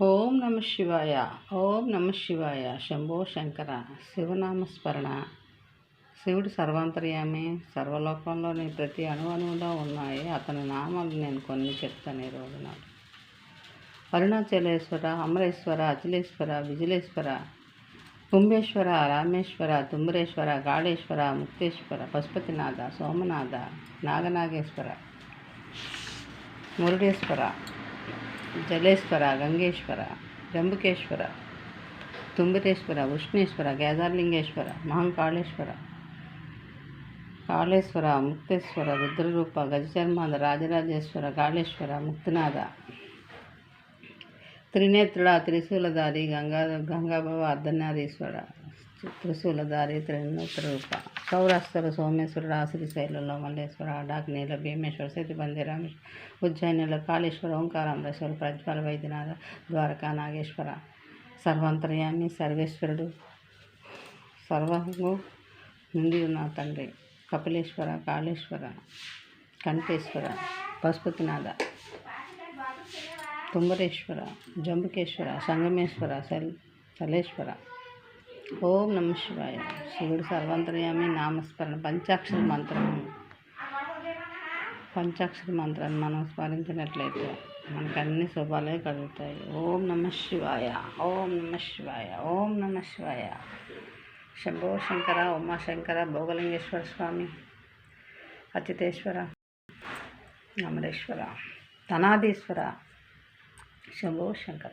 ఓం నమ శివాయ. ఓం నమ శివాయ. శంభో శంకర. శివనామస్మరణ. శివుడు సర్వాంతర్యామి, సర్వలోకంలోని ప్రతి అణువులో ఉన్నాయి. అతని నామాలు నేను కొన్ని చెప్తాను ఈ రోజున. అరుణాచలేశ్వర, అమరేశ్వర, అచలేశ్వర, విజలేశ్వర, కుంభేశ్వర, రామేశ్వర, తుమ్మరేశ్వర, గాళేశ్వర, ముక్తేశ్వర, పశుపతినాథ, సోమనాథ, నాగనాగేశ్వర, మురుడేశ్వర, జలేశ్వర, గంగేశ్వర, జంబుకేశ్వర, తుంబరేశ్వర, ఉష్ణేశ్వర, కేదార్లింగేశ్వర, మహంకాళేశ్వర, కాళేశ్వర, ముక్తేశ్వర, రుద్రరూప, గజచర్మాద, రాజరాజేశ్వర, కాళేశ్వర, ముక్తినాథ, త్రినేత్రుడ, త్రిశూలధారి, గంగాభవ, అర్ధనారీశ్వర, త్రిశూలధారి, త్రినేత్ర రూప, సౌరాష్ట్ర సోమేశ్వరుడు, శ్రీశైలంలో మల్లేశ్వర, డాక్నీల భీమేశ్వర, సేతుబంది రామేశ్వర, ఉజ్జయినిలో కాళేశ్వర, ఓంకారామేశ్వర, ప్రజ్వల వైద్యనాథ, ద్వారకా నాగేశ్వర, సర్వాంతర్యామి, సర్వేశ్వరుడు, సర్వము నుండి ఉన్న తండ్రి, కపిలేశ్వర, కాళేశ్వర, కంఠేశ్వర, పశుపతినాథ, తుంబరేశ్వర, జంబుకేశ్వర, సంగమేశ్వర, చలేశ్వర. ఓం నమ శివాయ. శివుడు సర్వాంతర్యామి. నామస్మరణ. పంచాక్షర మంత్రాన్ని మనం స్మరించినట్లయితే మనకు అన్ని శుభాలే కలుగుతాయి. ఓం నమ శివాయ. ఓం నమ శివాయ. ఓం నమ శివాయ. శంభో శంకర, ఉమాశంకర, భోగలింగేశ్వర స్వామి, అచ్యుతేశ్వర, అమరేశ్వర, తనాదీశ్వర, శంభో శంకర.